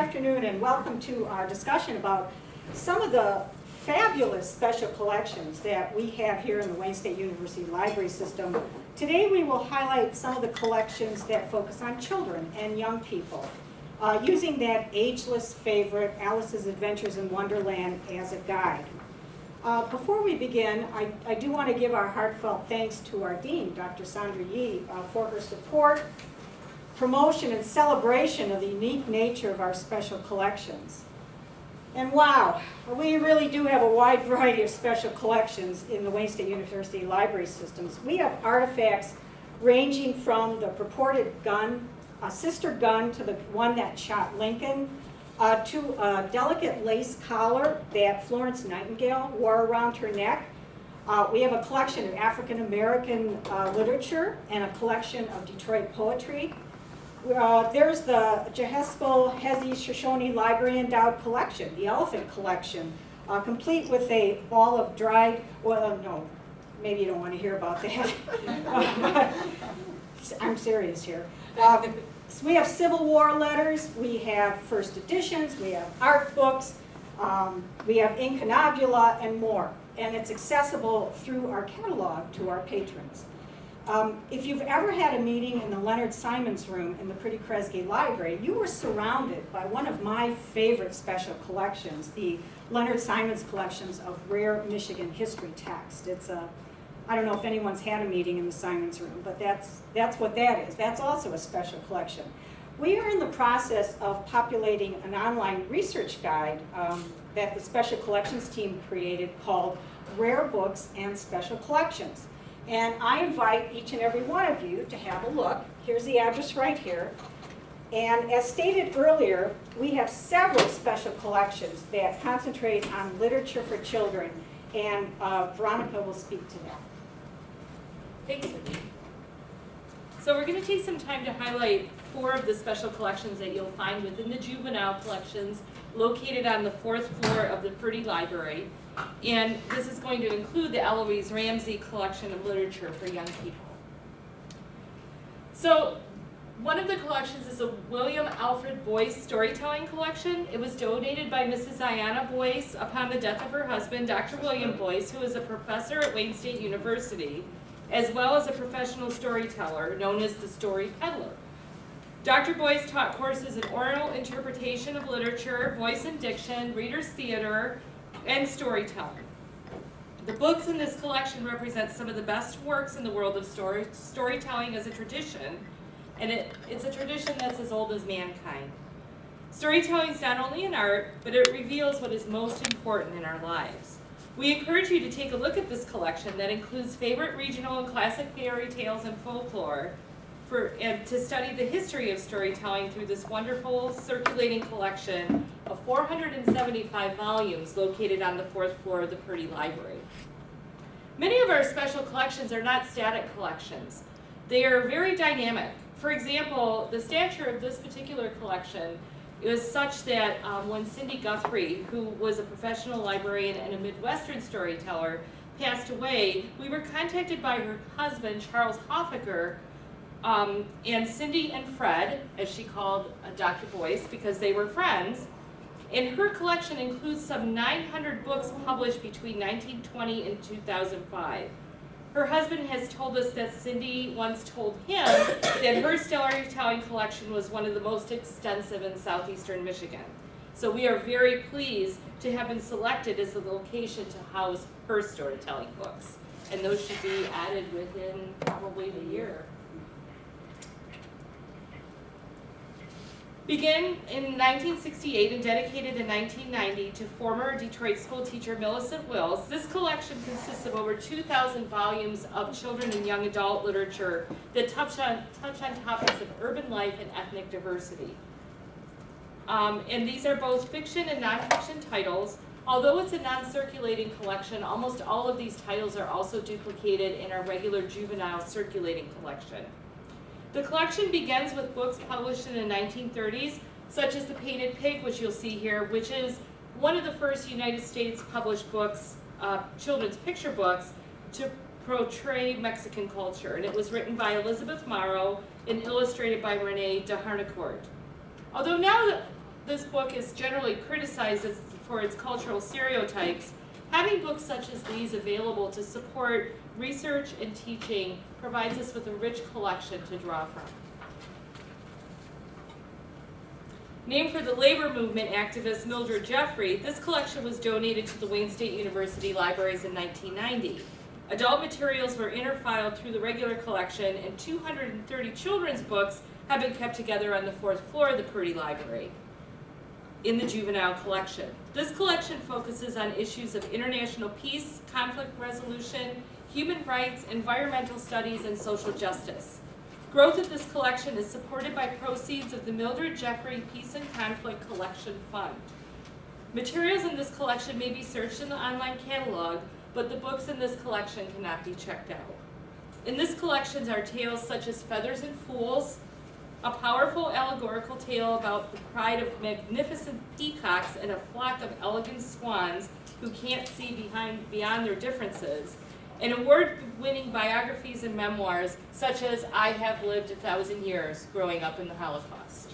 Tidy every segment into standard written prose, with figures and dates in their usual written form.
afternoon and welcome to our discussion about some of the fabulous special collections that we have here in the Wayne State University Library System. Today we will highlight some of the collections that focus on children and young people, using that ageless favorite, Alice's Adventures in Wonderland, as a guide. Before we begin, I do want to give our heartfelt thanks to our Dean, Dr. Sandra Yee, for her support, promotion, and celebration of the unique nature of our special collections. And wow, we really do have a wide variety of special collections in the Wayne State University Library Systems. We have artifacts ranging from the purported gun, a sister gun to the one that shot Lincoln, to a delicate lace collar that Florence Nightingale wore around her neck. We have a collection of African American literature and a collection of Detroit poetry. There's the Jehespel Hezi Shoshone Library Endowed Collection, the Elephant Collection, complete with a ball of dried, well, no, maybe you don't want to hear about that. I'm serious here. So we have Civil War letters, we have first editions, we have art books, we have inconabula, and more. And it's accessible through our catalog to our patrons. If you've ever had a meeting in the Leonard Simons room in the Pretty Kresge Library, you were surrounded by one of my favorite special collections, the Leonard Simons collections of rare Michigan history text. It's a, I don't know if anyone's had a meeting in the Simons room, but that's what that is. That's also a special collection. We are in the process of populating an online research guide that the Special Collections team created called Rare Books and Special Collections. And I invite each and every one of you to have a look. Here's the address right here. And as stated earlier, we have several special collections that concentrate on literature for children, and Veronica will speak to that. Thanks, Cindy. So we're going to take some time to highlight 4 of the special collections that you'll find within the juvenile collections located on the 4th floor of the Purdy Library. And this is going to include the Eloise Ramsey collection of literature for young people. So one of the collections is a William Alfred Boyce storytelling collection. It was donated by Mrs. Ayanna Boyce upon the death of her husband, Dr. William Boyce, who is a professor at Wayne State University, as well as a professional storyteller known as the Story Peddler. Dr. Boyce taught courses in oral interpretation of literature, voice and diction, reader's theater, and storytelling. The books in this collection represent some of the best works in the world of storytelling as a tradition, and it's a tradition that's as old as mankind. Storytelling is not only an art, but it reveals what is most important in our lives. We encourage you to take a look at this collection that includes favorite regional and classic fairy tales and folklore, and to study the history of storytelling through this wonderful circulating collection of 475 volumes located on the 4th floor of the Purdy Library. Many of our special collections are not static collections. They are very dynamic. For example, the stature of this particular collection is such that when Cindy Guthrie, who was a professional librarian and a Midwestern storyteller, passed away, we were contacted by her husband, Charles Hoffaker, and Cindy and Fred, as she called Dr. Boyce, because they were friends. And her collection includes some 900 books published between 1920 and 2005. Her husband has told us that Cindy once told him that her storytelling collection was one of the most extensive in southeastern Michigan. So we are very pleased to have been selected as the location to house her storytelling books. And those should be added within probably the year. Began in 1968 and dedicated in 1990 to former Detroit school teacher Millicent Wills, this collection consists of over 2,000 volumes of children and young adult literature that touch on topics of urban life and ethnic diversity. And these are both fiction and nonfiction titles. Although it's a non-circulating collection, almost all of these titles are also duplicated in our regular juvenile circulating collection. The collection begins with books published in the 1930s, such as The Painted Pig, which you'll see here, which is one of the first United States published books, children's picture books, to portray Mexican culture. And it was written by Elizabeth Morrow and illustrated by Renee de Harnecourt. Although now this book is generally criticized for its cultural stereotypes, having books such as these available to support research and teaching provides us with a rich collection to draw from. Named for the labor movement activist Mildred Jeffrey, this collection was donated to the Wayne State University Libraries in 1990. Adult materials were interfiled through the regular collection, and 230 children's books have been kept together on the 4th floor of the Purdy Library in the juvenile collection. This collection focuses on issues of international peace, conflict resolution, human rights, environmental studies, and social justice. Growth of this collection is supported by proceeds of the Mildred Jeffrey Peace and Conflict Collection Fund. Materials in this collection may be searched in the online catalog, but the books in this collection cannot be checked out. In this collection are tales such as Feathers and Fools, a powerful allegorical tale about the pride of magnificent peacocks and a flock of elegant swans who can't see beyond their differences, and award-winning biographies and memoirs such as I Have Lived 1,000 Years Growing Up in the Holocaust.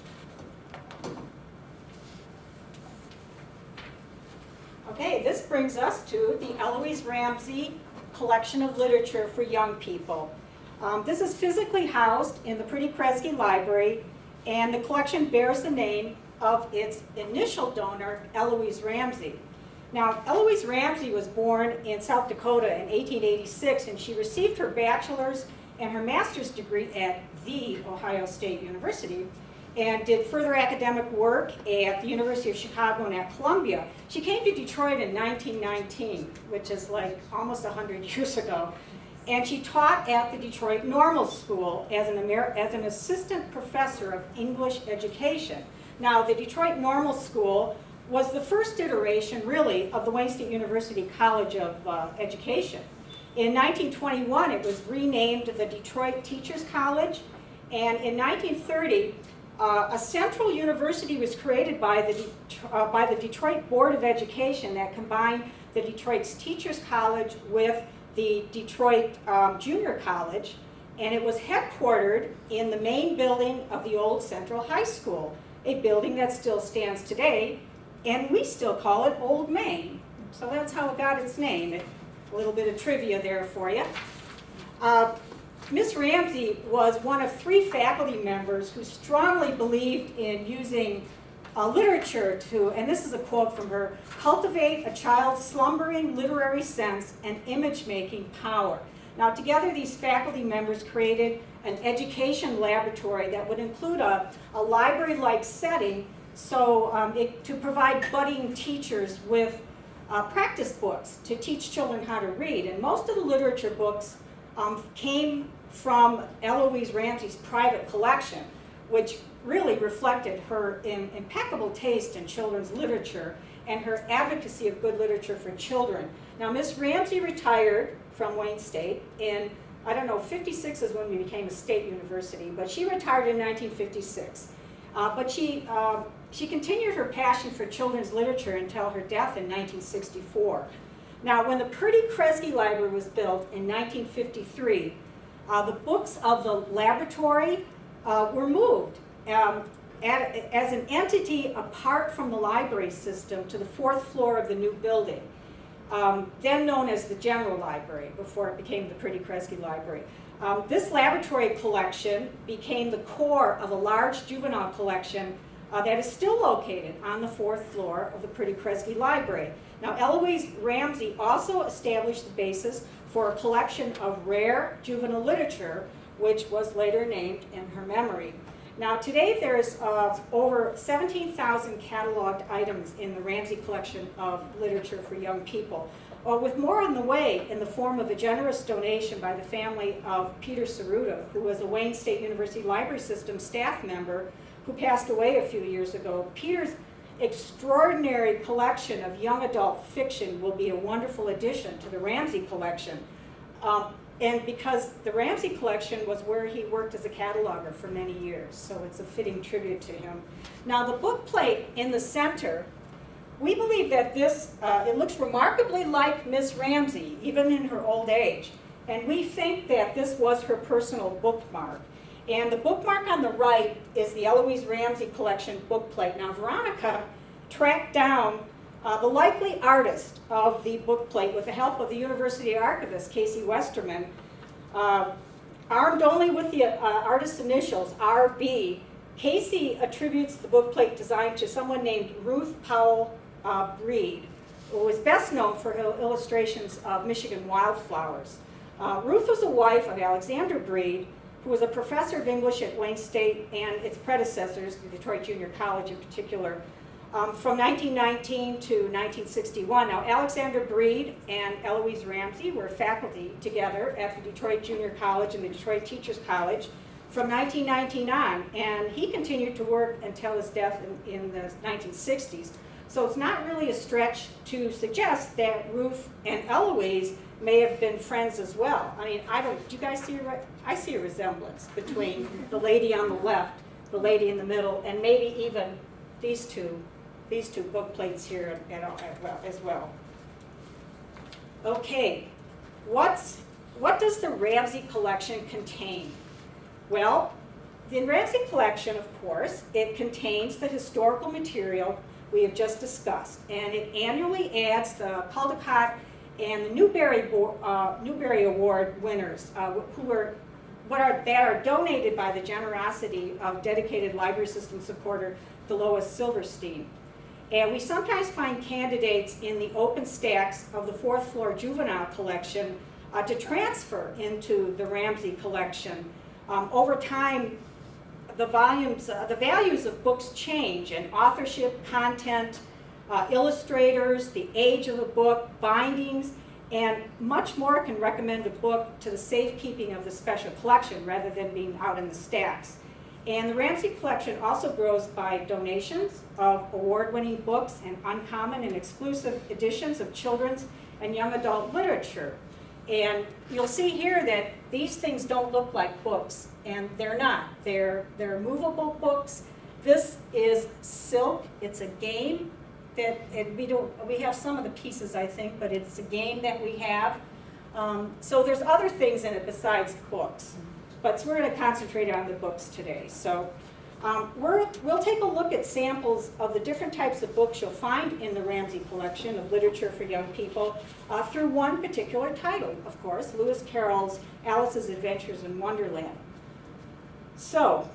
Okay, this brings us to the Eloise Ramsey Collection of Literature for Young People. This is physically housed in the Purdy Kresge Library, and the collection bears the name of its initial donor, Eloise Ramsey. Now, Eloise Ramsey was born in South Dakota in 1886, and she received her bachelor's and her master's degree at the Ohio State University, and did further academic work at the University of Chicago and at Columbia. She came to Detroit in 1919, which is like almost 100 years ago, and she taught at the Detroit Normal School as an assistant professor of English education. Now, the Detroit Normal School was the first iteration, really, of the Wayne State University College of Education. In 1921, it was renamed the Detroit Teachers College, and in 1930, a central university was created by the Detroit Board of Education that combined the Detroit's Teachers College with the Detroit Junior College, and it was headquartered in the main building of the old Central High School, a building that still stands today, and we still call it Old Main. So that's how it got its name. A little bit of trivia there for you. Miss Ramsey was one of 3 faculty members who strongly believed in using literature to, and this is a quote from her, cultivate a child's slumbering literary sense and image-making power. Now, together these faculty members created an education laboratory that would include a library-like setting to provide budding teachers with practice books to teach children how to read. And most of the literature books came from Eloise Ramsey's private collection, which really reflected her impeccable taste in children's literature and her advocacy of good literature for children. Now, Miss Ramsey retired from Wayne State in, I don't know, 56 is when we became a state university, but she retired in 1956. But she continued her passion for children's literature until her death in 1964. Now, when the Purdy Kresge Library was built in 1953, the books of the laboratory were moved as an entity apart from the library system to the 4th floor of the new building, then known as the General Library before it became the Purdy Kresge Library. This laboratory collection became the core of a large juvenile collection that is still located on the 4th floor of the Purdy Kresge Library. Now, Eloise Ramsey also established the basis for a collection of rare juvenile literature, which was later named in her memory. Now, today there's over 17,000 cataloged items in the Ramsey collection of literature for young people, with more on the way in the form of a generous donation by the family of Peter Saruta, who was a Wayne State University Library System staff member who passed away a few years ago. Peter's extraordinary collection of young adult fiction will be a wonderful addition to the Ramsey collection. And because the Ramsey collection was where he worked as a cataloger for many years, so it's a fitting tribute to him. Now, the book plate in the center, we believe that this, it looks remarkably like Miss Ramsey, even in her old age. And we think that this was her personal bookmark. And the bookmark on the right is the Eloise Ramsey Collection bookplate. Now, Veronica tracked down the likely artist of the bookplate with the help of the University archivist, Casey Westerman. Armed only with the artist's initials, RB, Casey attributes the bookplate design to someone named Ruth Powell Breed, who was best known for her illustrations of Michigan wildflowers. Ruth was a wife of Alexander Breed, who was a professor of English at Wayne State and its predecessors, the Detroit Junior College in particular, from 1919 to 1961. Now, Alexander Breed and Eloise Ramsey were faculty together at the Detroit Junior College and the Detroit Teachers College from 1919 on, and he continued to work until his death in the 1960s. So it's not really a stretch to suggest that Ruth and Eloise may have been friends as well. I mean, do you guys see I see a resemblance between the lady on the left, the lady in the middle, and maybe even these two book plates here as well. Okay, what does the Ramsey collection contain? Well, the Ramsey collection, of course, it contains the historical material we have just discussed, and it annually adds the Caldecott and the Newbery Award winners, that are donated by the generosity of dedicated library system supporter Delois Silverstein. And we sometimes find candidates in the open stacks of the fourth floor juvenile collection to transfer into the Ramsey collection. Over time, the values of books change, and authorship, content, illustrators, the age of the book, bindings, and much more can recommend a book to the safekeeping of the special collection rather than being out in the stacks. And the Ramsey collection also grows by donations of award-winning books and uncommon and exclusive editions of children's and young adult literature. And you'll see here that these things don't look like books, and they're not. They're movable books. This is Silk. It's a game that we have some of the pieces, I think, but it's a game that we have. So there's other things in it besides books, but we're going to concentrate on the books today. So we'll take a look at samples of the different types of books you'll find in the Ramsey collection of literature for young people through one particular title, of course, Lewis Carroll's Alice's Adventures in Wonderland. So,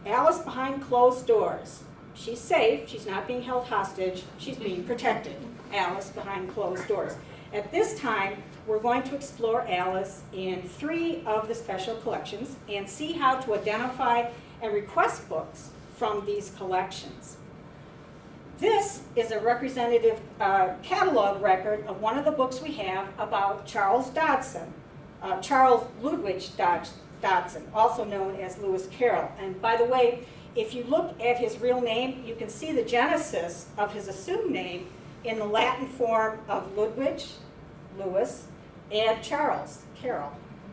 Alice behind closed doors. She's safe, she's not being held hostage, she's being protected. Alice behind closed doors. At this time, we're going to explore Alice in 3 of the special collections and see how to identify and request books from these collections. This is a representative catalog record of one of the books we have about Charles Dodson, Charles Ludwig Dodson, also known as Lewis Carroll. And by the way, if you look at his real name, you can see the genesis of his assumed name in the Latin form of Ludwig, Lewis, and Charles, Carroll.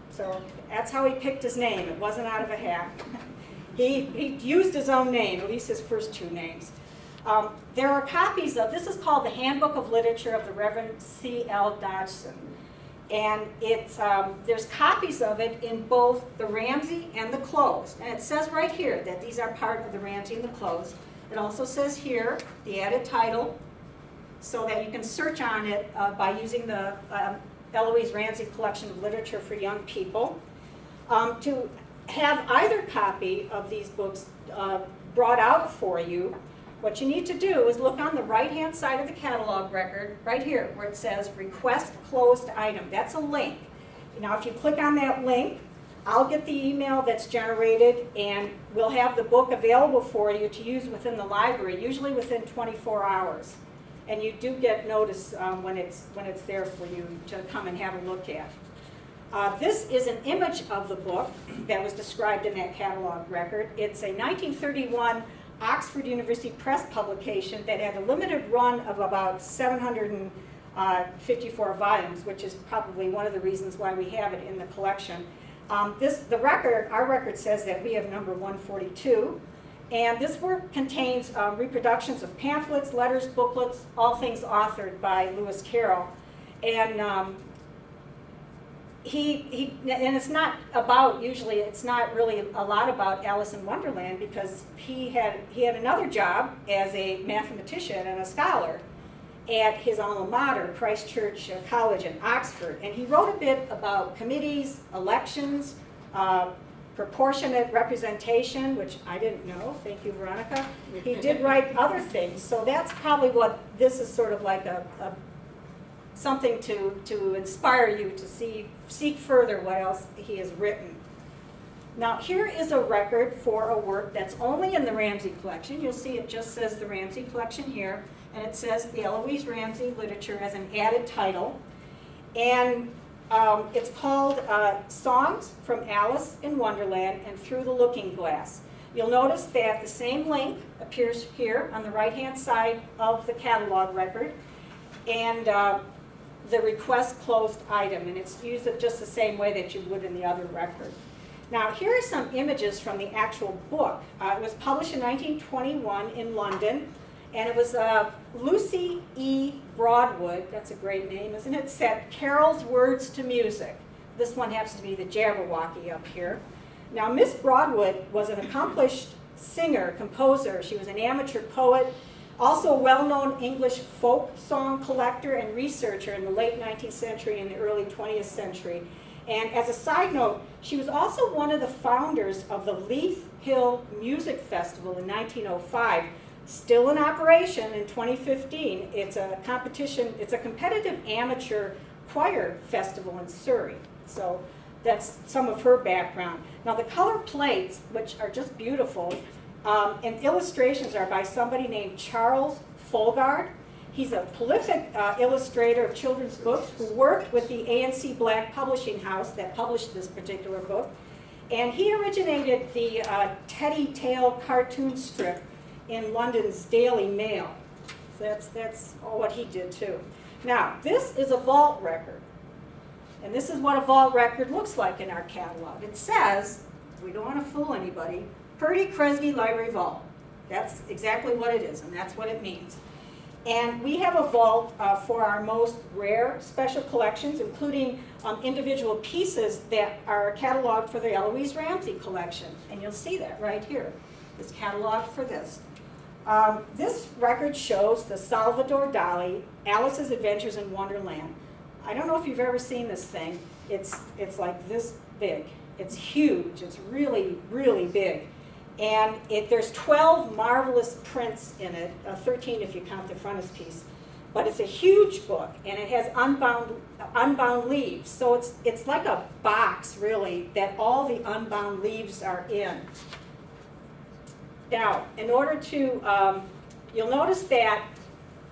So that's how he picked his name. It wasn't out of a hat. He used his own name, at least his first 2 names. There are copies of, this is called the Handbook of Literature of the Reverend C.L. Dodson. And there's copies of it in both the Ramsey and the closed. And it says right here that these are part of the Ramsey and the closed. It also says here, the added title, so that you can search on it by using the Eloise Ramsey Collection of Literature for Young People. To have either copy of these books brought out for you, what you need to do is look on the right-hand side of the catalog record, right here, where it says Request Closed Item. That's a link. Now, if you click on that link, I'll get the email that's generated, and we'll have the book available for you to use within the library, usually within 24 hours. And you do get notice when it's there for you to come and have a look at. This is an image of the book that was described in that catalog record. It's a 1931 Oxford University Press publication that had a limited run of about 754 volumes, which is probably one of the reasons why we have it in the collection. Our record says that we have number 142, and this work contains reproductions of pamphlets, letters, booklets, all things authored by Lewis Carroll. And and it's not about, usually it's not really a lot about Alice in Wonderland, because he had another job as a mathematician and a scholar at his alma mater, Christ Church College in Oxford. And he wrote a bit about committees, elections, proportionate representation, which I didn't know. Thank you, Veronica. He did write other things. So that's probably what this is, sort of like something to inspire you to seek further what else he has written. Now, here is a record for a work that's only in the Ramsey collection. You'll see it just says the Ramsey collection here, and it says the Eloise Ramsey Literature as an added title. And it's called Songs from Alice in Wonderland and Through the Looking Glass. You'll notice that the same link appears here on the right-hand side of the catalog record, and the request closed item, and it's used just the same way that you would in the other record. Now, here are some images from the actual book. It was published in 1921 in London, and it was Lucy E. Broadwood, that's a great name, isn't it, set Carol's Words to Music. This one happens to be the Jabberwocky up here. Now, Miss Broadwood was an accomplished singer, composer. She was an amateur poet, also a well-known English folk song collector and researcher in the late 19th century and the early 20th century. And as a side note, she was also one of the founders of the Leith Hill Music Festival in 1905, still in operation in 2015. It's a competition, it's a competitive amateur choir festival in Surrey. So that's some of her background. Now, the color plates, which are just beautiful, and illustrations are by somebody named Charles Folgard. He's a prolific illustrator of children's books who worked with the A&C Black Publishing House that published this particular book. And he originated the Teddy Tail cartoon strip in London's Daily Mail. So that's all what he did too. Now, this is a vault record. And this is what a vault record looks like in our catalog. It says, we don't want to fool anybody, Purdy Kresge Library Vault. That's exactly what it is, and that's what it means. And we have a vault for our most rare special collections, including individual pieces that are cataloged for the Eloise Ramsey collection. And you'll see that right here. It's cataloged for this. This record shows the Salvador Dali, Alice's Adventures in Wonderland. I don't know if you've ever seen this thing. It's like this big. It's huge. It's really, really big. And there's 12 marvelous prints in it, 13 if you count the frontispiece. But it's a huge book, and it has unbound leaves. So it's like a box, really, that all the unbound leaves are in. Now, in order to, you'll notice that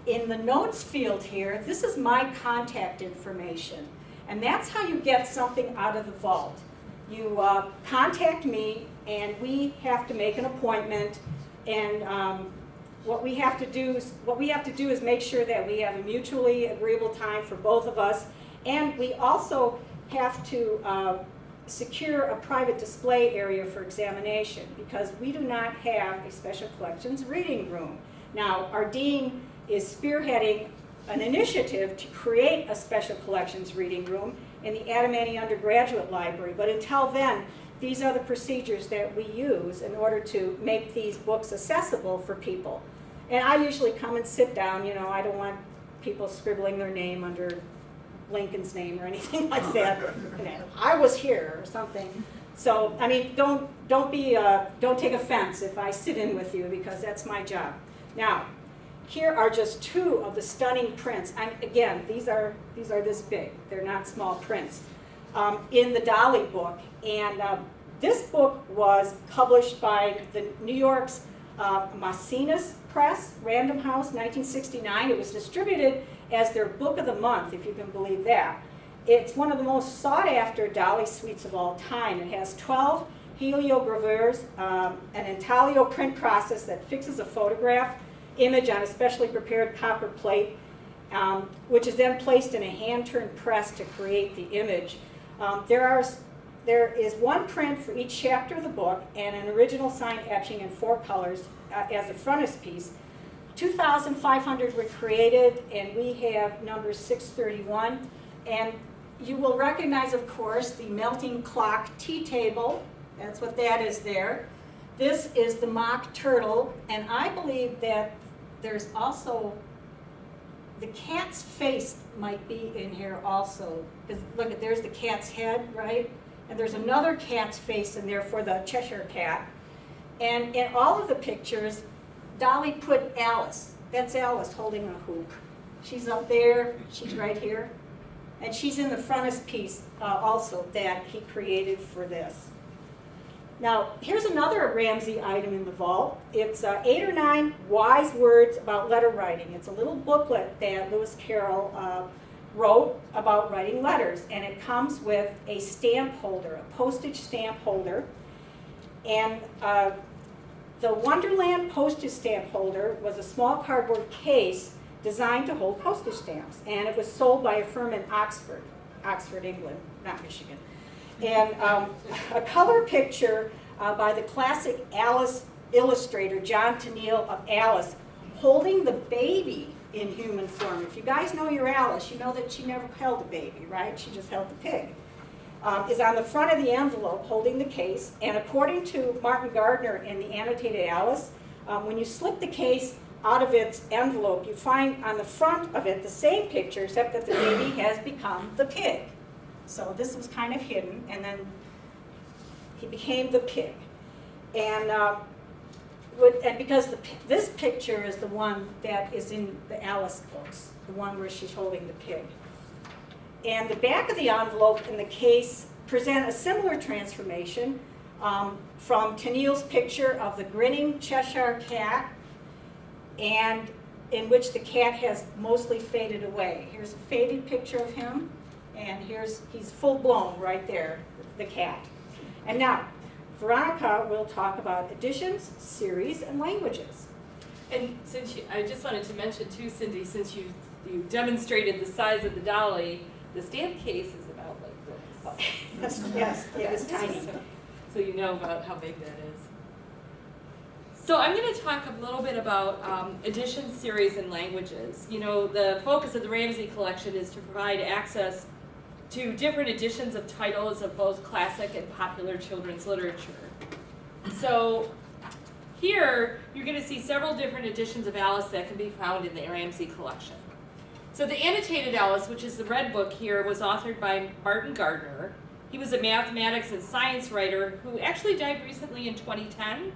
in the notes field here, this is my contact information. And that's how you get something out of the vault. You contact me, and we have to make an appointment. And what we have to do is make sure that we have a mutually agreeable time for both of us. And we also have to secure a private display area for examination, because we do not have a special collections reading room. Now, our dean is spearheading an initiative to create a special collections reading room in the Adamany Undergraduate Library, but until then, these are the procedures that we use in order to make these books accessible for people. And I usually come and sit down, you know, I don't want people scribbling their name under Lincoln's name or anything like that. I was here or something. So, I mean, don't take offense if I sit in with you, because that's my job. Now, here are just two of the stunning prints. Again, these are this big. They're not small prints. In the Dali book, and this book was published by the New York's Maecenas Press, Random House, 1969. It was distributed as their book of the month, if you can believe that. It's one of the most sought-after Dali suites of all time. It has 12 heliogravures, an intaglio print process that fixes a photograph image on a specially prepared copper plate, which is then placed in a hand-turned press to create the image. There is one print for each chapter of the book, and an original signed etching in 4 colors as a frontispiece. 2,500 were created, and we have number 631. And you will recognize, of course, the melting clock tea table. That's what that is there. This is the mock turtle, and I believe that there's also, the cat's face might be in here also. Because look, there's the cat's head, right? And there's another cat's face in there for the Cheshire Cat. And in all of the pictures, Dolly put Alice. That's Alice holding a hoop. She's up there, she's right here. And she's in the frontispiece also that he created for this. Now, here's another Ramsey item in the vault. It's 8 or 9 wise words about letter writing. It's a little booklet that Lewis Carroll wrote about writing letters, and it comes with a stamp holder, a postage stamp holder. And the Wonderland postage stamp holder was a small cardboard case designed to hold postage stamps, and it was sold by a firm in Oxford, England, not Michigan. And a color picture by the classic Alice illustrator, John Tenniel of Alice, holding the baby in human form. If you guys know your Alice, you know that she never held a baby, right? She just held the pig. Is on the front of the envelope holding the case, and according to Martin Gardner in the Annotated Alice, when you slip the case out of its envelope, you find on the front of it the same picture, except that the baby has become the pig. So this was kind of hidden, and then he became the pig. And because this picture is the one that is in the Alice books, the one where she's holding the pig. And the back of the envelope and the case present a similar transformation from Tenniel's picture of the grinning Cheshire Cat, and in which the cat has mostly faded away. Here's a faded picture of him, and he's full blown right there, the cat. And now, Veronica will talk about editions, series, and languages. And since I just wanted to mention too, Cindy, since you demonstrated the size of the dolly, the stamp case is about like this. Yes, it is tiny. So you know about how big that is. So I'm going to talk a little bit about editions, series, and languages. You know, the focus of the Ramsey collection is to provide access to different editions of titles of both classic and popular children's literature. So here, you're going to see several different editions of Alice that can be found in the Ramsey collection. So the Annotated Alice, which is the red book here, was authored by Martin Gardner. He was a mathematics and science writer who actually died recently in 2010.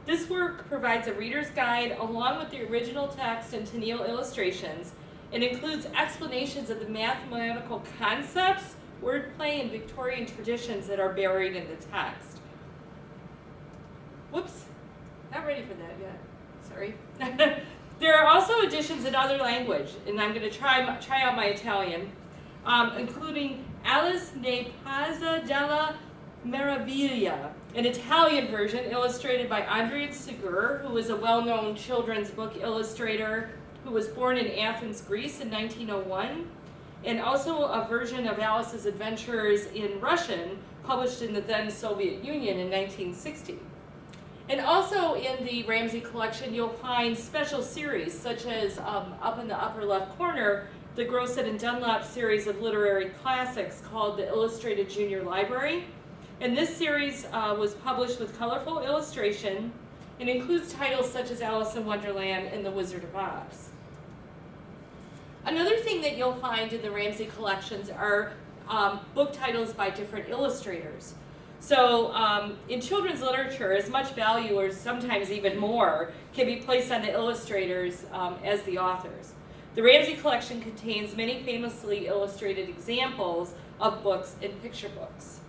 This work provides a reader's guide along with the original text and Tenniel illustrations, and includes explanations of the mathematical concepts, wordplay, and Victorian traditions that are buried in the text. Whoops, not ready for that yet, sorry. There are also editions in other language, and I'm going to try out my Italian, including Alice nei Paesi della Meraviglia, an Italian version illustrated by Andrea Segur, who was a well-known children's book illustrator who was born in Athens, Greece in 1901, and also a version of Alice's Adventures in Russian published in the then Soviet Union in 1960. And also in the Ramsey collection, you'll find special series, such as up in the upper left corner, the Grosset and Dunlop series of literary classics called the Illustrated Junior Library. And this series was published with colorful illustration and includes titles such as Alice in Wonderland and The Wizard of Oz. Another thing that you'll find in the Ramsey collections are book titles by different illustrators. So in children's literature, as much value, or sometimes even more, can be placed on the illustrators as the authors. The Ramsey collection contains many famously illustrated examples of books and picture books.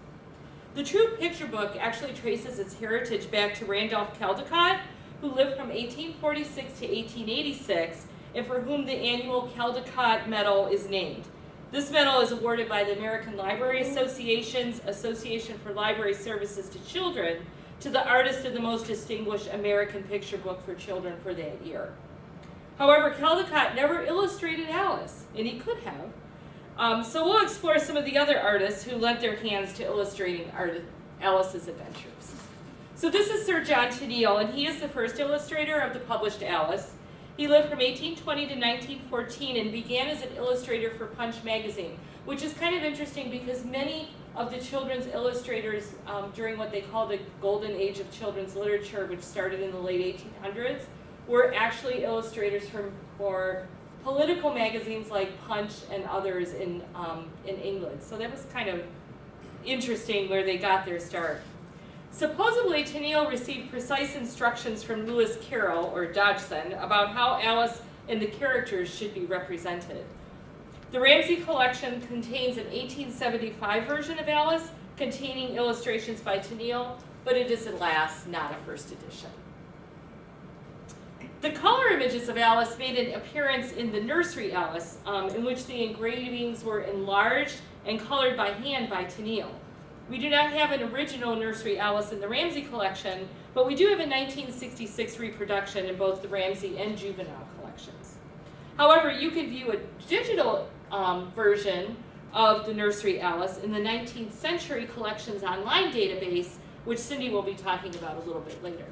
The true picture book actually traces its heritage back to Randolph Caldecott, who lived from 1846 to 1886, and for whom the annual Caldecott Medal is named. This medal is awarded by the American Library Association's Association for Library Services to Children to the artist of the most distinguished American picture book for children for that year. However, Caldecott never illustrated Alice, and he could have. So we'll explore some of the other artists who lent their hands to illustrating Alice's adventures. So this is Sir John Tenniel, and he is the first illustrator of the published Alice. He lived from 1820 to 1914 and began as an illustrator for Punch magazine, which is kind of interesting because many of the children's illustrators during what they call the golden age of children's literature, which started in the late 1800s, were actually illustrators for political magazines like Punch and others in England. So that was kind of interesting where they got their start. Supposedly, Tenniel received precise instructions from Lewis Carroll, or Dodgson, about how Alice and the characters should be represented. The Ramsey collection contains an 1875 version of Alice containing illustrations by Tenniel, but it is, alas, not a first edition. The color images of Alice made an appearance in the Nursery Alice, in which the engravings were enlarged and colored by hand by Tenniel. We do not have an original Nursery Alice in the Ramsey collection, but we do have a 1966 reproduction in both the Ramsey and juvenile collections. However, you can view a digital version of the Nursery Alice in the 19th Century Collections Online database, which Cindy will be talking about a little bit later.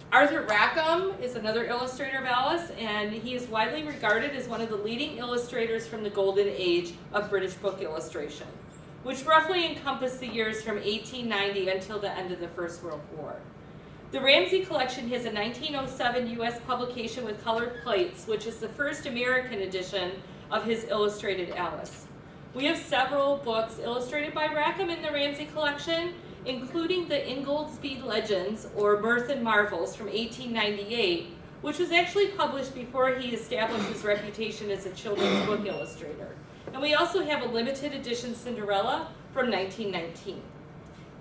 Arthur Rackham is another illustrator of Alice, and he is widely regarded as one of the leading illustrators from the golden age of British book illustration, which roughly encompassed the years from 1890 until the end of the First World War. The Ramsey collection has a 1907 U.S. publication with colored plates, which is the first American edition of his illustrated Alice. We have several books illustrated by Rackham in the Ramsey collection, including the Ingoldsby Legends, or Mirth and Marvels, from 1898, which was actually published before he established his reputation as a children's book illustrator. And we also have a limited edition Cinderella from 1919.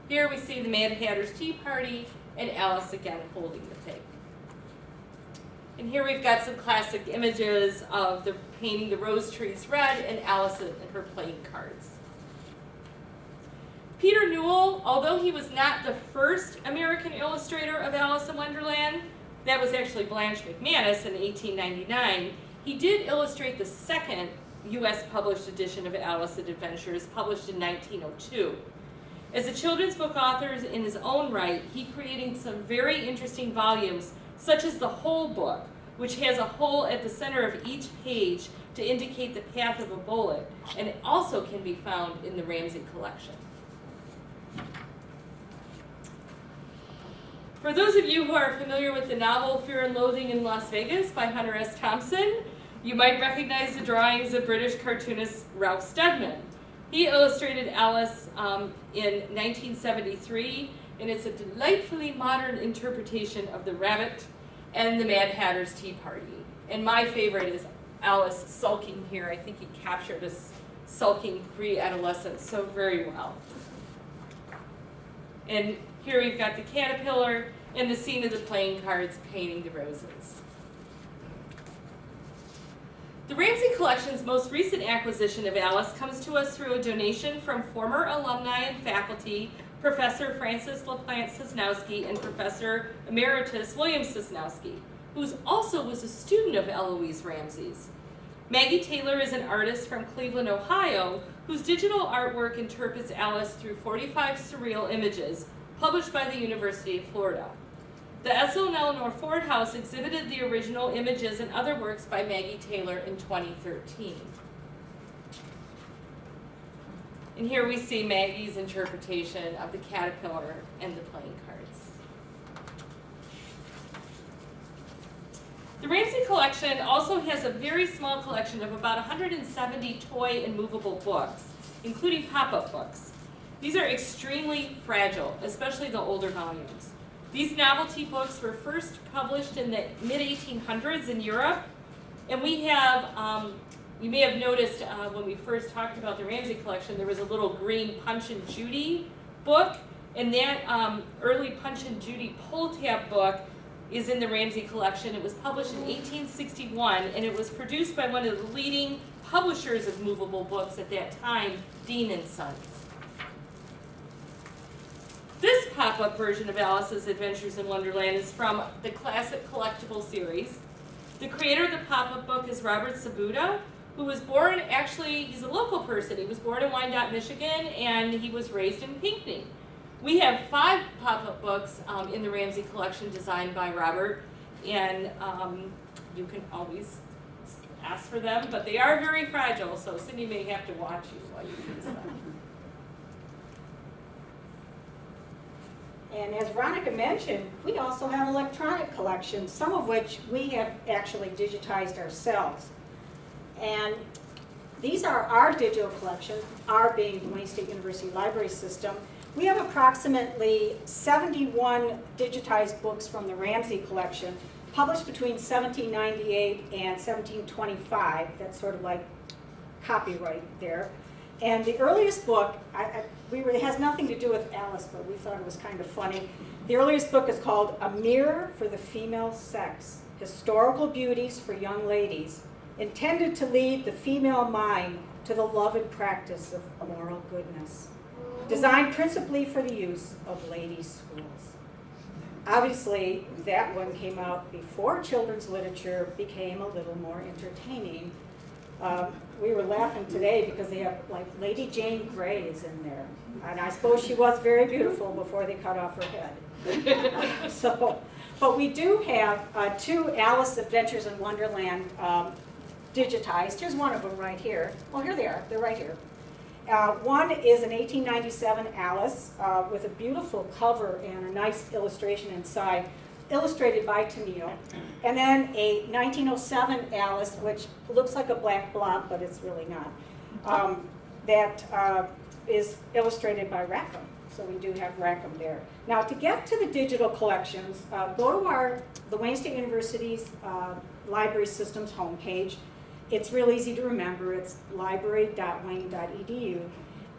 Here we see the Mad Hatter's Tea Party and Alice again holding the pig. And here we've got some classic images of the painting the rose trees red and Alice and her playing cards. Peter Newell, although he was not the first American illustrator of Alice in Wonderland, that was actually Blanche McManus in 1899, he did illustrate the second U.S. published edition of Alice and Adventures, published in 1902. As a children's book author in his own right, he created some very interesting volumes, such as the whole book, which has a hole at the center of each page to indicate the path of a bullet, and it also can be found in the Ramsey collection. For those of you who are familiar with the novel Fear and Loathing in Las Vegas by Hunter S. Thompson, you might recognize the drawings of British cartoonist Ralph Steadman. He illustrated Alice in 1973, and it's a delightfully modern interpretation of the rabbit and the Mad Hatter's Tea Party. And my favorite is Alice sulking here. I think he captured a sulking pre-adolescent so very well. And here we've got the caterpillar and the scene of the playing cards painting the roses. The Ramsey Collection's most recent acquisition of Alice comes to us through a donation from former alumni and faculty, Professor Francis LaPlante Sosnowski and Professor Emeritus William Sosnowski, who also was a student of Eloise Ramsey's. Maggie Taylor is an artist from Cleveland, Ohio, whose digital artwork interprets Alice through 45 surreal images, published by the University of Florida. The Ethel and Eleanor Ford House exhibited the original images and other works by Maggie Taylor in 2013. And here we see Maggie's interpretation of the caterpillar and the playing cards. The Ramsey collection also has a very small collection of about 170 toy and movable books, including pop-up books. These are extremely fragile, especially the older volumes. These novelty books were first published in the mid-1800s in Europe, and we have, you may have noticed when we first talked about the Ramsey collection, there was a little green Punch and Judy book, and that early Punch and Judy pull tab book is in the Ramsey collection. It was published in 1861, and it was produced by one of the leading publishers of movable books at that time, Dean & Sons. This pop-up version of Alice's Adventures in Wonderland is from the classic collectible series. The creator of the pop-up book is Robert Sabuda, who was born, actually, he's a local person. He was born in Wyandotte, Michigan, and he was raised in Pinckney. We have 5 pop-up books in the Ramsey collection designed by Robert, And you can always ask for them, but they are very fragile, so Cindy may have to watch you while you use them. And as Veronica mentioned, we also have electronic collections, some of which we have actually digitized ourselves. And these are our digital collections, our being the Wayne State University Library System. We have approximately 71 digitized books from the Ramsey collection, published between 1798 and 1725. That's sort of like copyright there. And the earliest book, it has nothing to do with Alice, but we thought it was kind of funny. The earliest book is called A Mirror for the Female Sex, Historical Beauties for Young Ladies, intended to lead the female mind to the love and practice of moral goodness, designed principally for the use of ladies' schools. Obviously, that one came out before children's literature became a little more entertaining. We were laughing today because they have like Lady Jane Grey is in there. And I suppose she was very beautiful before they cut off her head. But we do have 2 Alice Adventures in Wonderland digitized. Here's one of them right here. Oh, here they are. They're right here. One is an 1897 Alice with a beautiful cover and a nice illustration inside, illustrated by Tennille. And then a 1907 Alice, which looks like a black blob, but it's really not, that is illustrated by Rackham. So we do have Rackham there. Now, to get to the digital collections, go to the Wayne State University's Library Systems homepage. It's real easy to remember. It's library.wayne.edu.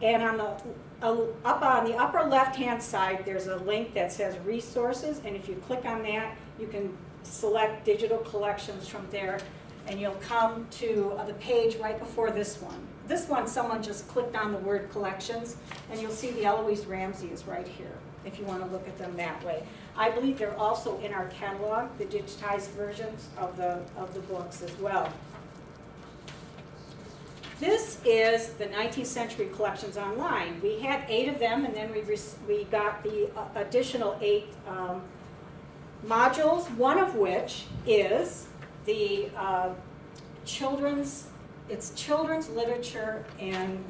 And up on the upper left-hand side, there's a link that says Resources, and if you click on that, you can select digital collections from there, and you'll come to the page right before this one. This one, someone just clicked on the word Collections, and you'll see the Eloise Ramsey is right here, if you want to look at them that way. I believe they're also in our catalog, the digitized versions of the books as well. This is the 19th century collections online. We had 8 of them, and then we got the additional 8 modules, one of which is the children's literature and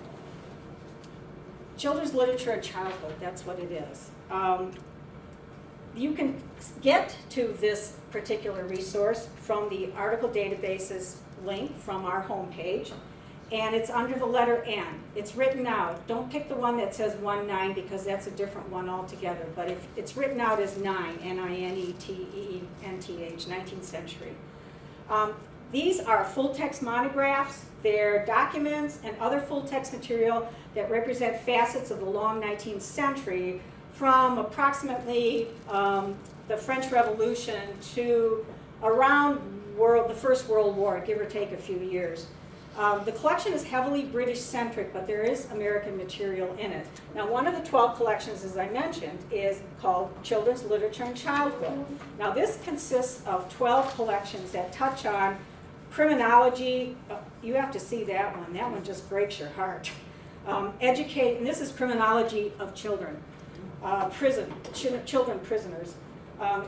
childhood, that's what it is. You can get to this particular resource from the article databases link from our homepage. And it's under the letter N. It's written out. Don't pick the one that says 19 because that's a different one altogether. But if it's written out as 9, N-I-N-E-T-E-N-T-H, 19th century. These are full-text monographs. They're documents and other full-text material that represent facets of the long 19th century from approximately the French Revolution to around the First World War, give or take a few years. The collection is heavily British-centric, but there is American material in it. Now, one of the 12 collections, as I mentioned, is called Children's Literature and Childhood. Now, this consists of 12 collections that touch on criminology. You have to see that one. That one just breaks your heart. And this is criminology of children, children prisoners.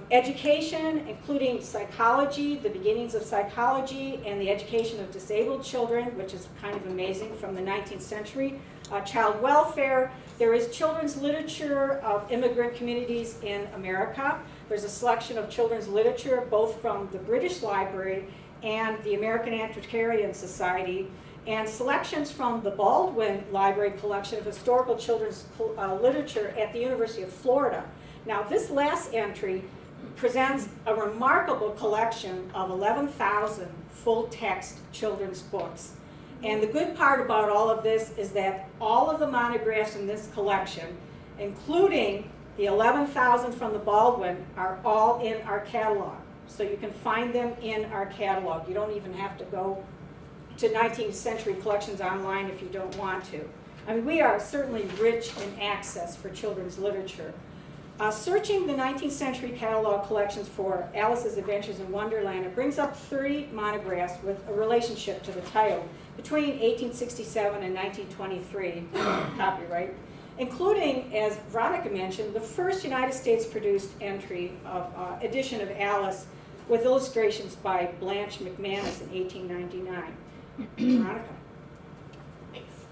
Education, including psychology, the beginnings of psychology, and the education of disabled children, which is kind of amazing from the 19th century. Child welfare. There is children's literature of immigrant communities in America. There's a selection of children's literature, both from the British Library and the American Antiquarian Society, and selections from the Baldwin Library collection of historical children's literature at the University of Florida. Now, this last entry presents a remarkable collection of 11,000 full-text children's books. And the good part about all of this is that all of the monographs in this collection, including the 11,000 from the Baldwin, are all in our catalog. So you can find them in our catalog. You don't even have to go to 19th century collections online if you don't want to. I mean, we are certainly rich in access for children's literature. Searching the 19th century catalog collections for Alice's Adventures in Wonderland, it brings up 30 monographs with a relationship to the title between 1867 and 1923, copyright, including, as Veronica mentioned, the first United States produced entry of edition of Alice with illustrations by Blanche McManus in 1899. Veronica. Thanks.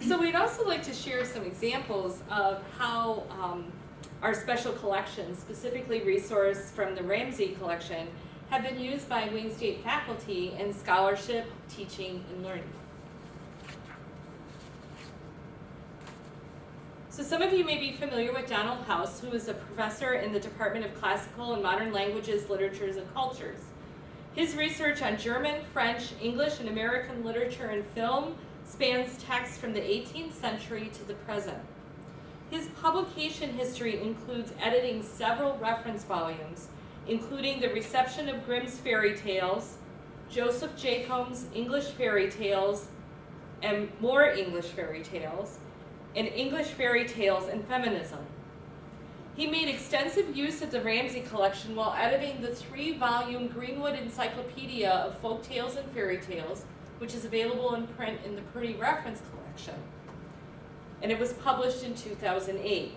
So we'd also like to share some examples of how our special collections, specifically resources from the Ramsey collection, have been used by Wayne State faculty in scholarship, teaching, and learning. So some of you may be familiar with Donald House, who is a professor in the Department of Classical and Modern Languages, Literatures, and Cultures. His research on German, French, English, and American literature and film spans texts from the 18th century to the present. His publication history includes editing several reference volumes, including The Reception of Grimm's Fairy Tales, Joseph Jacobs' English Fairy Tales, and More English Fairy Tales, and English Fairy Tales and Feminism. He made extensive use of the Ramsey collection while editing the 3-volume Greenwood Encyclopedia of Folk Tales and Fairy Tales, which is available in print in the Purdy Reference Collection. And it was published in 2008.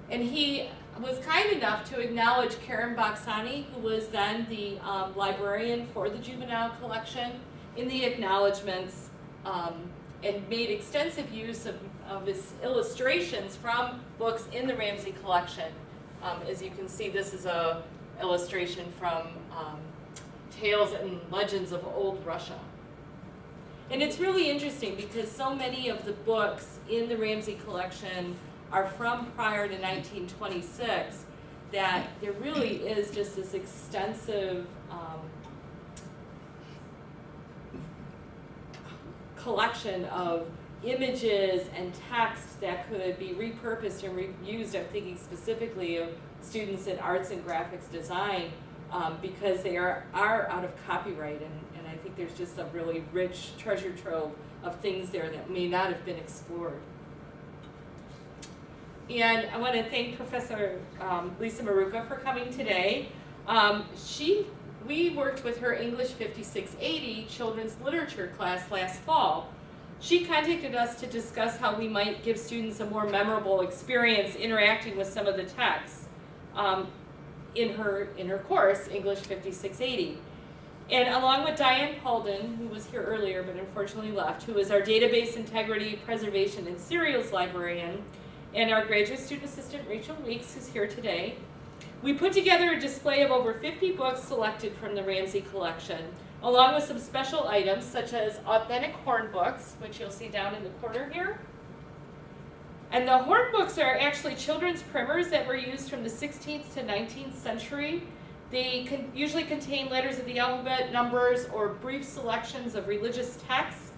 And he was kind enough to acknowledge Karen Baksani, who was then the librarian for the juvenile collection, in the acknowledgments, and made extensive use of his illustrations from books in the Ramsey collection. As you can see, this is an illustration from Tales and Legends of Old Russia. And it's really interesting because so many of the books in the Ramsey collection are from prior to 1926 that there really is just this extensive collection of images and text that could be repurposed and reused. I'm thinking specifically of students in arts and graphics design because they are out of copyright, and I think there's just a really rich treasure trove of things there that may not have been explored. And I want to thank Professor Lisa Maruca for coming today. We worked with her English 5680 children's literature class last fall. She contacted us to discuss how we might give students a more memorable experience interacting with some of the texts in her course, English 5680. And along with Diane Paulden, who was here earlier but unfortunately left, who is our database integrity, preservation, and serials librarian, and our graduate student assistant, Rachel Weeks, who's here today, we put together a display of over 50 books selected from the Ramsey collection, along with some special items such as authentic horn books, which you'll see down in the corner here. And the horn books are actually children's primers that were used from the 16th to 19th century. They usually contain letters of the alphabet, numbers, or brief selections of religious texts,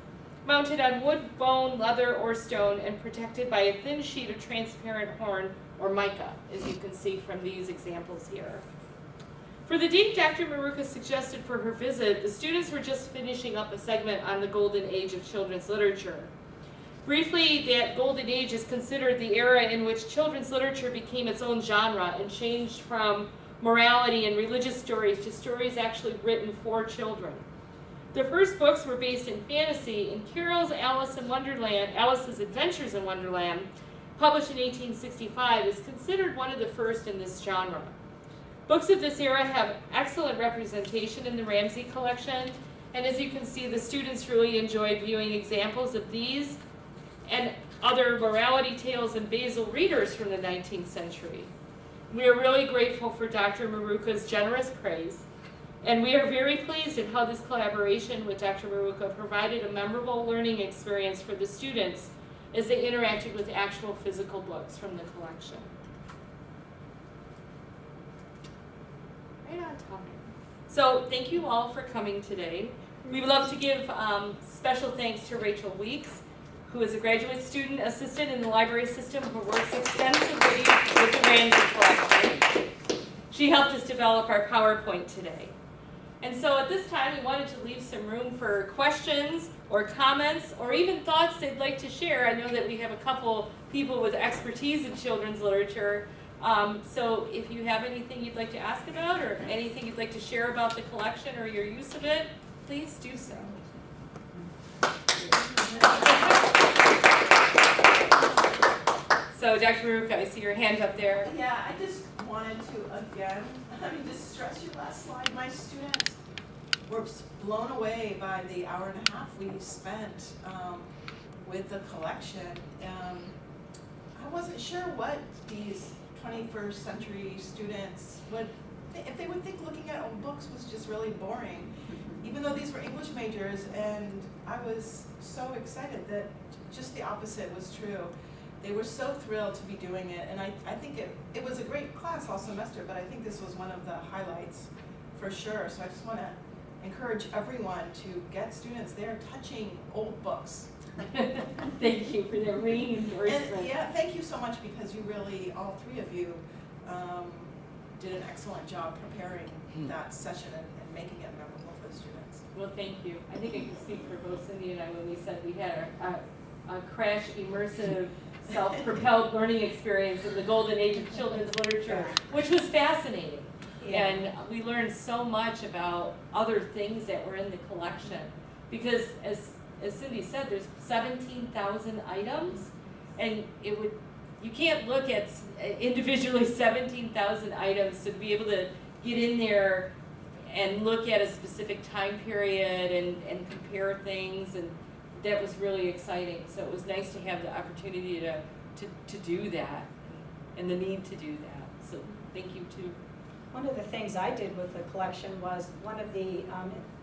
mounted on wood, bone, leather, or stone, and protected by a thin sheet of transparent horn or mica, as you can see from these examples here. For the date Dr. Maruca suggested for her visit, the students were just finishing up a segment on the golden age of children's literature. Briefly, that golden age is considered the era in which children's literature became its own genre and changed from morality and religious stories to stories actually written for children. The first books were based in fantasy, and Carroll's Alice's Adventures in Wonderland, published in 1865, is considered one of the first in this genre. Books of this era have excellent representation in the Ramsey collection, and as you can see, the students really enjoyed viewing examples of these and other morality tales and Basil readers from the 19th century. We are really grateful for Dr. Maruca's generous praise, and we are very pleased at how this collaboration with Dr. Maruca provided a memorable learning experience for the students as they interacted with actual physical books from the collection. Right on time. So thank you all for coming today. We would love to give special thanks to Rachel Weeks, who is a graduate student assistant in the library system who works extensively with the Ramsey collection. She helped us develop our PowerPoint today. And so at this time, we wanted to leave some room for questions or comments or even thoughts they'd like to share. I know that we have a couple people with expertise in children's literature. So if you have anything you'd like to ask about or anything you'd like to share about the collection or your use of it, please do so. So Dr. Veronica, I see your hand up there. Yeah, I just wanted to again, just stress your last slide. My students were blown away by the hour and a half we spent with the collection. I wasn't sure what these 21st century students would, if they would think looking at old books was just really boring, even though these were English majors, and I was so excited that just the opposite was true. They were so thrilled to be doing it, and I think it was a great class all semester, but I think this was one of the highlights for sure. So I just want to encourage everyone to get students there touching old books. Thank you for that ringing endorsement. And yeah, thank you so much, because you really, all three of you, did an excellent job preparing that session and making it memorable for the students. Well, thank you. I think I can speak for both Cindy and I when we said we had a crash immersive self-propelled learning experience in the golden age of children's literature, which was fascinating. Yeah. And we learned so much about other things that were in the collection. Because as Cindy said, there's 17,000 items, and you can't look at individually 17,000 items to be able to get in there and look at a specific time period and compare things, and that was really exciting. So it was nice to have the opportunity to do that, and the need to do that. So thank you too. One of the things I did with the collection was one of the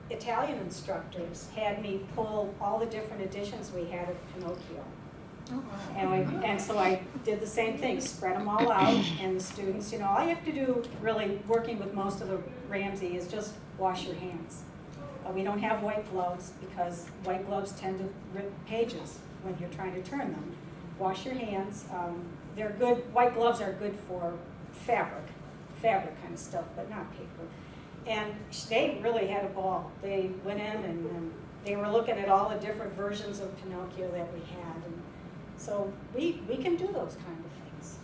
Italian instructors had me pull all the different editions we had of Pinocchio. And so I did the same thing, spread them all out, and the students, all you have to do, really working with most of the Ramsey, is just wash your hands. We don't have white gloves, because white gloves tend to rip pages when you're trying to turn them. Wash your hands. They're good. White gloves are good for fabric kind of stuff, but not paper. And they really had a ball. They went in and they were looking at all the different versions of Pinocchio that we had. And so we can do those kind of things.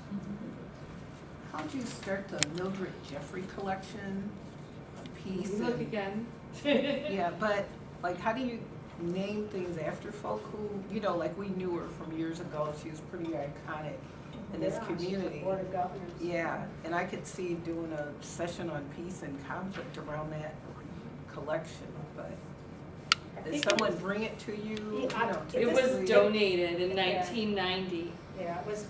How did you start the Mildred Jeffrey collection piece? Look again. Yeah, but like, how do you name things after folk who, like we knew her from years ago. She was pretty iconic in this community. Board of Governors. Yeah, and I could see doing a session on peace and conflict around that collection, but did someone bring it to you? It was donated in 1990. Yeah, it was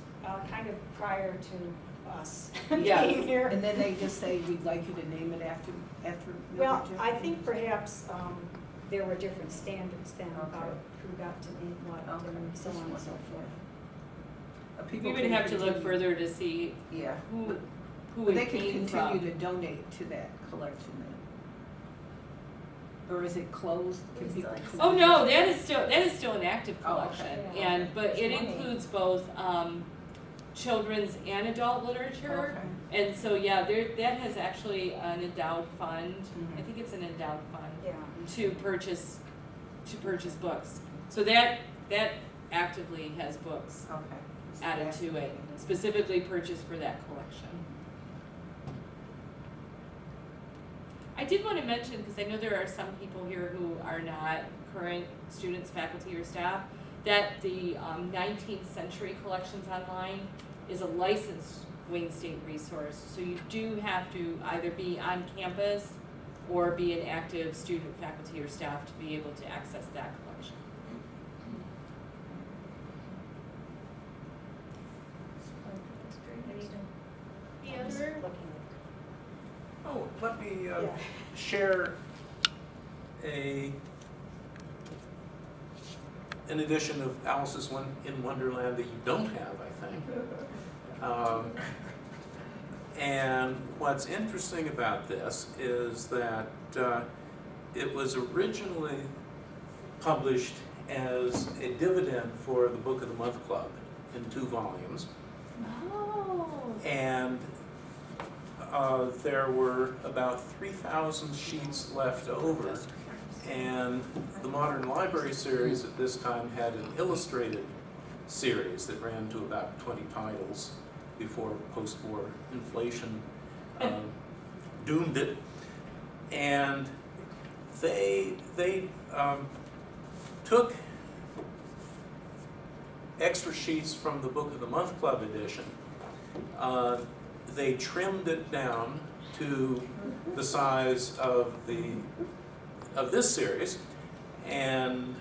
kind of prior to us Yeah. being here. And then they just say, we'd like you to name it after Mildred Well, Jeffrey? I think perhaps there were different standards then about Okay. who got to name what and so on and so forth. People We would can have to look continue- further to see Yeah, who but they it can came continue from. to donate to that collection then? Or is it closed? Can people Oh no, that is still an active Oh, okay. collection, Yeah. but it It's money. includes both children's and adult literature. Okay. And so that has actually an endowed fund. Mhm. I think it's an endowed fund Yeah. to purchase books. So that actively has books Okay. added to it, specifically purchased for that collection. I did want to mention, because I know there are some people here who are not current students, faculty, or staff, that the 19th century collections online is a licensed Wayne State resource. So you do have to either be on campus or be an active student, faculty, or staff to be able to access that collection. Any I'm just other? looking Oh, let me at- yeah. share an edition of Alice's in Wonderland that you don't have, I think. And what's interesting about this is that it was originally published as a dividend for the Book of the Month Club in 2 volumes. Oh. And there were about 3,000 sheets left over. And the Modern Library series at this time had an illustrated series that ran to about 20 titles before post-war inflation doomed it. And they took extra sheets from the Book of the Month Club edition. They trimmed it down to the size of this series, and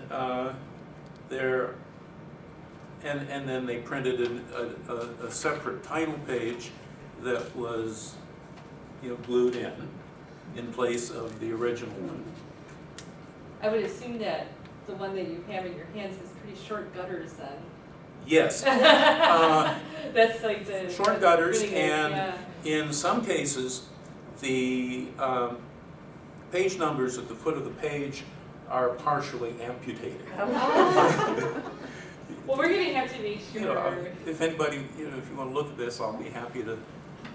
and then they printed a separate title page that was, glued in place of the original one. I would assume that the one that you have in your hands is pretty short gutters then. Yes. That's like the Short gutters, really good, and yeah. in some cases, the page numbers at the foot of the page are partially amputated. Well, we're gonna have to make sure. If anybody, if you want to look at this, I'll be happy to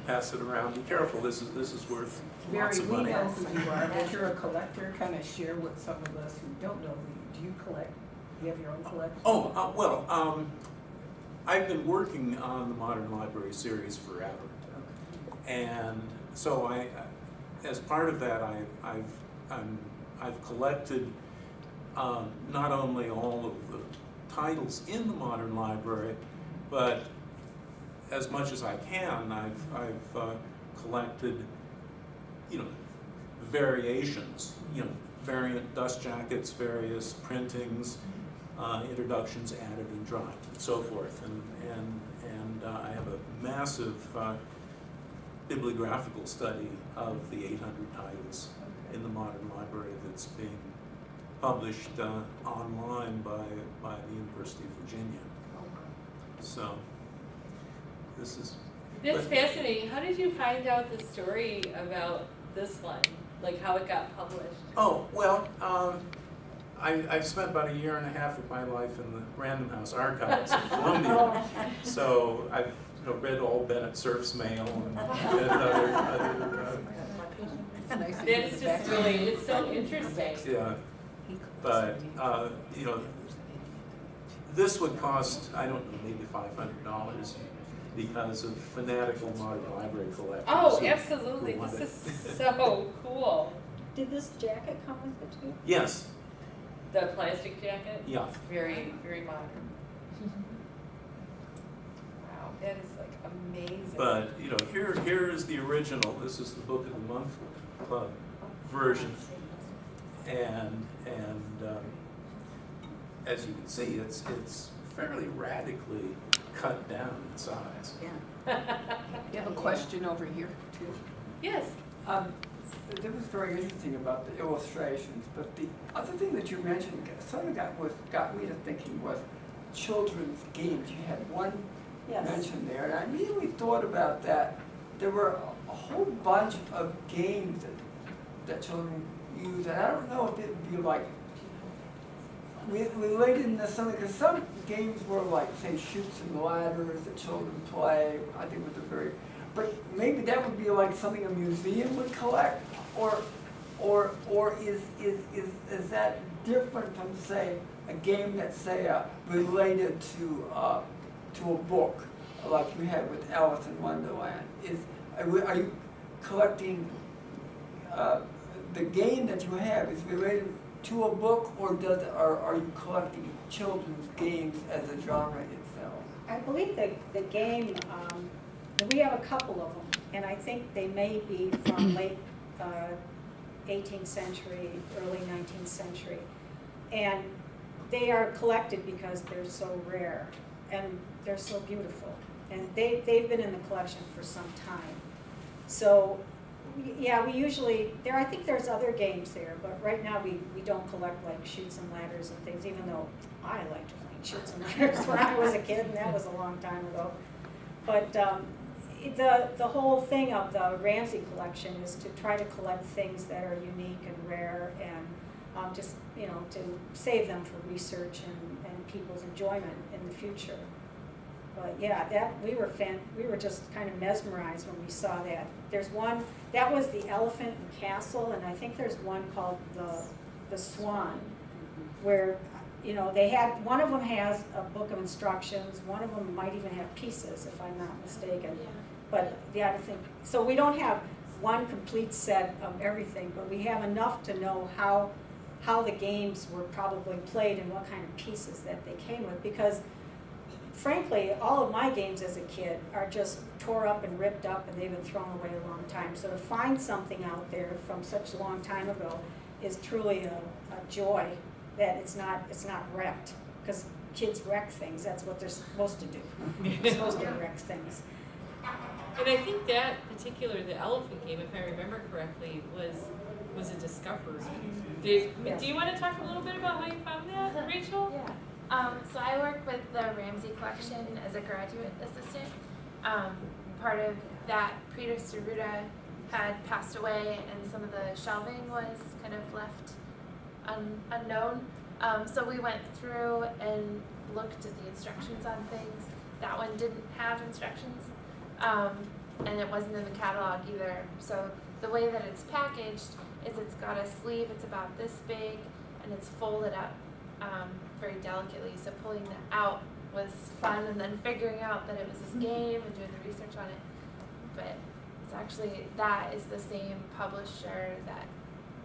pass it around. Be careful, this is worth lots Mary, of we money. know who you are, but you're a collector. Kind of share with some of us who don't know who you do. You collect? Do you have your own collection? Oh, well, I've been working on the Modern Library series forever. And so as part of that, I've collected not only all of the titles in the Modern Library, but as much as I can, I've collected, variations, variant dust jackets, various printings, introductions added and dropped, and so forth. And I have a massive bibliographical study of the 800 titles in the Modern Library that's being published online by the University of Virginia. So this is... That's fascinating. How did you find out the story about this one? Like how it got published? Oh, well, I've spent about 1.5 years of my life in the Random House archives in Columbia. So I've read all Bennett Cerf's mail and other That is just really, it's so interesting. yeah. But, this would cost, I don't know, maybe $500 because of fanatical modern library collectors. Oh, who absolutely. want This it. is so cool. Did this jacket come with it too? Yes, The plastic jacket? yeah. Very, very modern. Wow, that is like amazing. But, here is the original. This is the Book of the Month Club version. And as you can see, it's fairly radically cut down in size. Yeah. You have a question over here too. Yes. That was very interesting about the illustrations, but the other thing that you mentioned sort of got me to thinking was children's games. You had one mention there, and I immediately thought about that. There were a whole bunch of games that children use, and I don't know if it would be like related necessarily, because some games were like, say, Chutes and Ladders that children play. I think was a very, but maybe that would be like something a museum would collect, or is that different from, say, a game that's, say, related to a book, like you had with Alice in Wonderland? Are you collecting the game that you have is related to a book, or are you collecting children's games as a genre itself? I believe the game, we have a couple of them, and I think they may be from late 18th century, early 19th century. And they are collected because they're so rare, and they're so beautiful. And they've been in the collection for some time. So, yeah, we usually, I think there's other games there, but right now we don't collect like Chutes and Ladders and things, even though I liked playing Chutes and Ladders when I was a kid, and that was a long time ago. But the whole thing of the Ramsey collection is to try to collect things that are unique and rare, and just, to save them for research and people's enjoyment in the future. But yeah, we were just kind of mesmerized when we saw that. There's one, that was the Elephant and Castle, and I think there's one called the Swan, where, they had, one of them has a book of instructions, one of them might even have pieces, if I'm not mistaken. But the other thing, so we don't have one complete set of everything, but we have enough to know how the games were probably played and what kind of pieces that they came with, because frankly, all of my games as a kid are just tore up and ripped up and they've been thrown away a long time. So to find something out there from such a long time ago is truly a joy that it's not wrecked, because kids wreck things. That's what they're supposed to do. They're supposed to wreck things. And I think that particular, the elephant game, if I remember correctly, was a discovery. Yes. Do you want to talk a little bit about how you found that, Rachel? Yeah. So I work with the Ramsey collection as a graduate assistant. Part of that, Peter Saruta had passed away and some of the shelving was kind of left unknown. So we went through and looked at the instructions on things. That one didn't have instructions, and it wasn't in the catalog either. So the way that it's packaged is it's got a sleeve, it's about this big, and it's folded up very delicately. So pulling that out was fun, and then figuring out that it was this game and doing the research on it. But it's actually, that is the same publisher that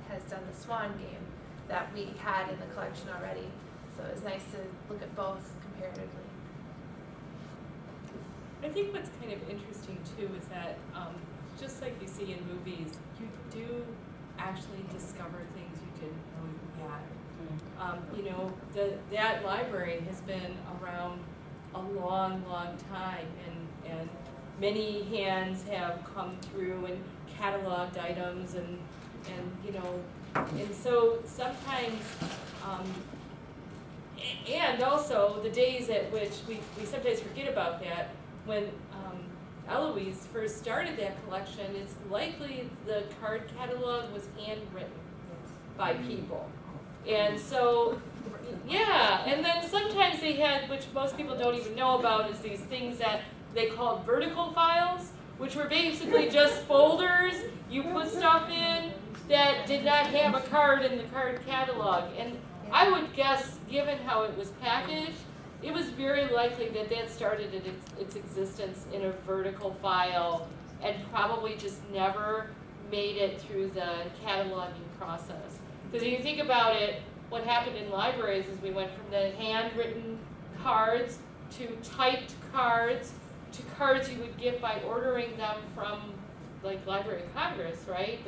has done the Swan game that we had in the collection already. So it was nice to look at both comparatively. I think what's kind of interesting too is that just like you see in movies, you do actually discover things you didn't know you had. You know, that library has been around a long, long time, and many hands have come through and cataloged items, and you know, and so sometimes, and also the days at which we sometimes forget about that, when Eloise first started that collection, it's likely the card catalog was handwritten by people. And so, yeah, and then sometimes they had, which most people don't even know about, is these things that they called vertical files, which were basically just folders you put stuff in that did not have a card in the card catalog. And I would guess, given how it was packaged, it was very likely that that started its existence in a vertical file and probably just never made it through the cataloging process. Because if you think about it, what happened in libraries is we went from the handwritten cards to typed cards to cards you would get by ordering them from, like, Library of Congress, right?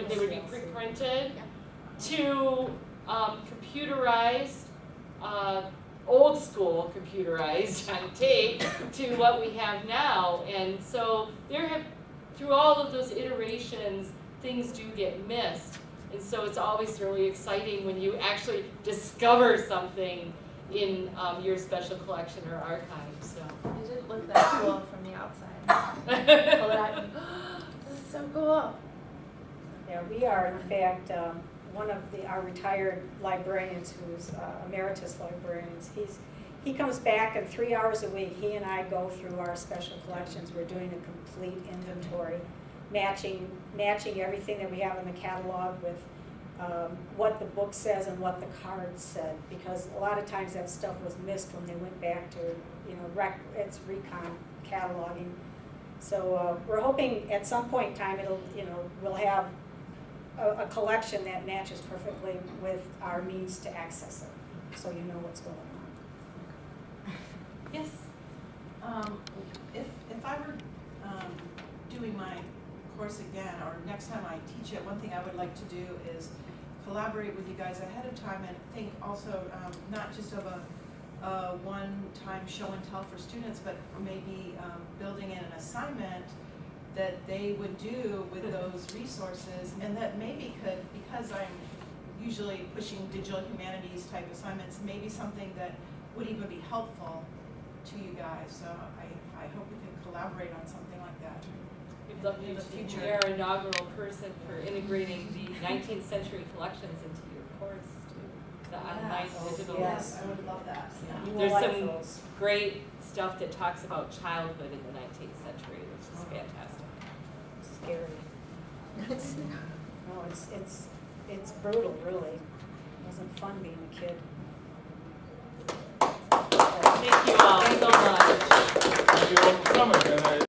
They would be pre-printed, to computerized, old school computerized on tape, to what we have now. And so there have, through all of those iterations, things do get missed. And so it's always really exciting when you actually discover something in your special collection or archive. So It didn't look that cool from the outside. Pull it out and, this is so cool. Yeah, we are, in fact, one of our retired librarians, who's emeritus librarians, he comes back, and 3 hours a week, he and I go through our special collections. We're doing a complete inventory, matching everything that we have in the catalog with what the book says and what the cards said, because a lot of times that stuff was missed when they went back to, you know, its recon cataloging. So we're hoping at some point in time we'll have a collection that matches perfectly with our means to access it, so you know what's going on. yes. If I were doing my course again, or next time I teach it, one thing I would like to do is collaborate with you guys ahead of time, and think also not just of a one-time show and tell for students, but maybe building in an assignment that they would do with those resources, and that maybe could, because I'm usually pushing digital humanities type assignments, maybe something that would even be helpful to you guys. So I hope we can collaborate on something like that. We'd love you to be our inaugural person for integrating the 19th century collections into your course, too. The online digital. Yes. I would love that. Yeah. You will There's like some those. great stuff that talks about childhood in the 19th century, which is fantastic. Scary. No, it's brutal, really. It wasn't fun being a kid.